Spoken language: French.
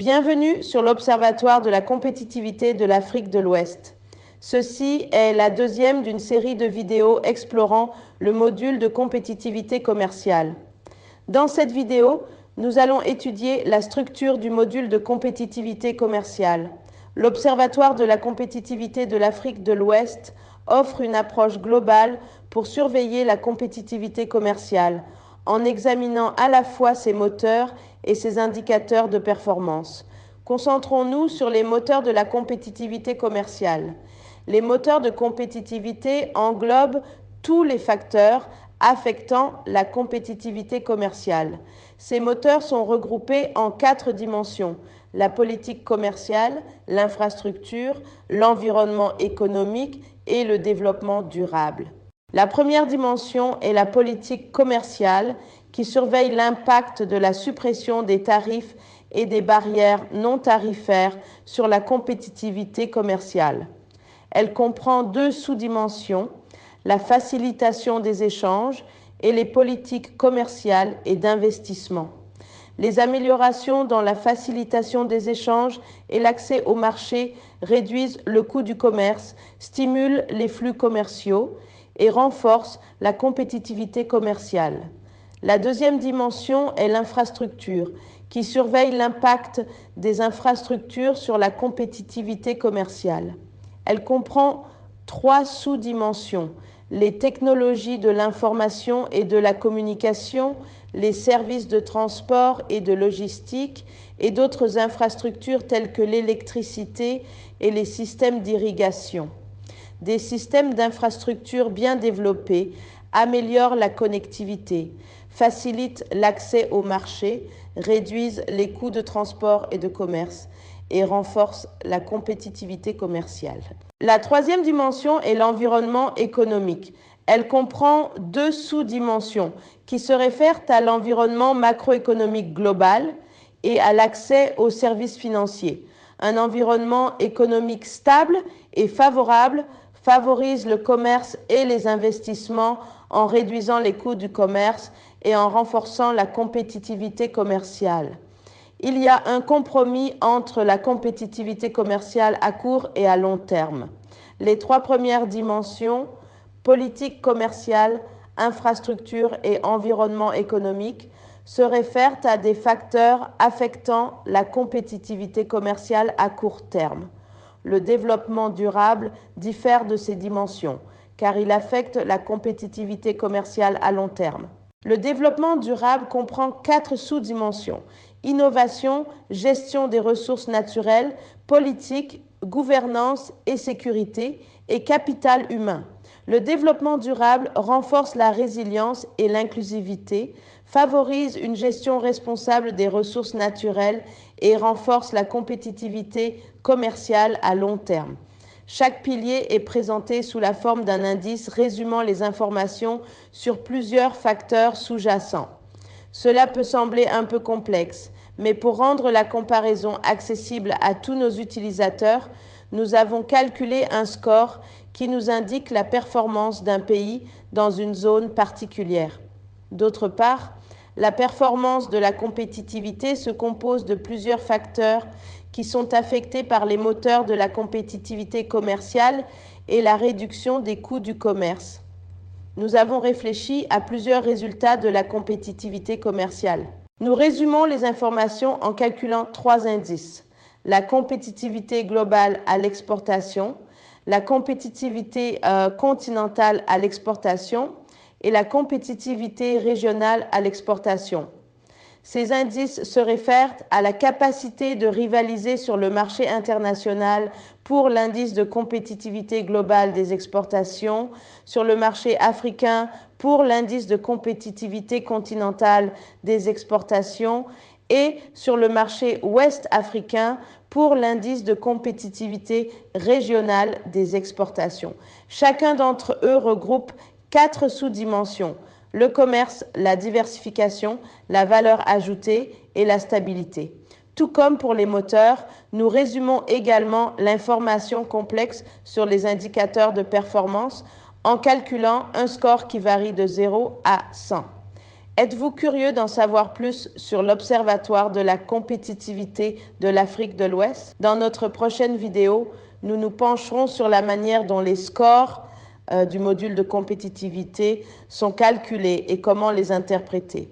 Bienvenue sur l'Observatoire de la compétitivité de l'Afrique de l'Ouest. Ceci est la deuxième d'une série de vidéos explorant le module de compétitivité commerciale. Dans cette vidéo, nous allons étudier la structure du module de compétitivité commerciale. L'Observatoire de la compétitivité de l'Afrique de l'Ouest offre une approche globale pour surveiller la compétitivité commerciale, en examinant à la fois ses moteurs et ses indicateurs de performance. Concentrons-nous sur les moteurs de la compétitivité commerciale. Les moteurs de compétitivité englobent tous les facteurs affectant la compétitivité commerciale. Ces moteurs sont regroupés en 4 dimensions: la politique commerciale, l'infrastructure, l'environnement économique et le développement durable. La première dimension est la politique commerciale qui surveille l'impact de la suppression des tarifs et des barrières non tarifaires sur la compétitivité commerciale. Elle comprend 2 sous-dimensions, la facilitation des échanges et les politiques commerciales et d'investissement. Les améliorations dans la facilitation des échanges et l'accès au marché réduisent le coût du commerce, stimulent les flux commerciaux et renforcent la compétitivité commerciale. La deuxième dimension est l'infrastructure, qui surveille l'impact des infrastructures sur la compétitivité commerciale. Elle comprend 3 sous-dimensions: les technologies de l'information et de la communication, les services de transport et de logistique et d'autres infrastructures telles que l'électricité et les systèmes d'irrigation. Des systèmes d'infrastructures bien développés améliorent la connectivité, facilitent l'accès au marché, réduisent les coûts de transport et de commerce et renforcent la compétitivité commerciale. La troisième dimension est l'environnement économique. Elle comprend 2 sous-dimensions qui se réfèrent à l'environnement macroéconomique global et à l'accès aux services financiers. Un environnement économique stable et favorable favorise le commerce et les investissements en réduisant les coûts du commerce et en renforçant la compétitivité commerciale. Il y a un compromis entre la compétitivité commerciale à court et à long terme. Les 3 premières dimensions, politique commerciale, infrastructure et environnement économique, se réfèrent à des facteurs affectant la compétitivité commerciale à court terme. Le développement durable diffère de ces dimensions, car il affecte la compétitivité commerciale à long terme. Le développement durable comprend 4 sous-dimensions: innovation, gestion des ressources naturelles, politique, gouvernance et sécurité, et capital humain. Le développement durable renforce la résilience et l'inclusivité, favorise une gestion responsable des ressources naturelles et renforce la compétitivité commerciale à long terme. Chaque pilier est présenté sous la forme d'un indice résumant les informations sur plusieurs facteurs sous-jacents. Cela peut sembler un peu complexe, mais pour rendre la comparaison accessible à tous nos utilisateurs, nous avons calculé un score qui nous indique la performance d'un pays dans une zone particulière. D'autre part, la performance de la compétitivité se compose de plusieurs facteurs qui sont affectés par les moteurs de la compétitivité commerciale et la réduction des coûts du commerce. Nous avons réfléchi à plusieurs résultats de la compétitivité commerciale. Nous résumons les informations en calculant 3 indices: la compétitivité globale à l'exportation, la compétitivité continentale à l'exportation et la compétitivité régionale à l'exportation. Ces indices se réfèrent à la capacité de rivaliser sur le marché international pour l'indice de compétitivité globale des exportations, sur le marché africain pour l'indice de compétitivité continentale des exportations et sur le marché ouest africain pour l'indice de compétitivité régionale des exportations. Chacun d'entre eux regroupe 4 sous-dimensions: le commerce, la diversification, la valeur ajoutée et la stabilité. Tout comme pour les moteurs, nous résumons également l'information complexe sur les indicateurs de performance en calculant un score qui varie de 0 à 100. Êtes-vous curieux d'en savoir plus sur l'Observatoire de la compétitivité de l'Afrique de l'Ouest? Dans notre prochaine vidéo, nous nous pencherons sur la manière dont les scores du module de compétitivité sont calculés et comment les interpréter.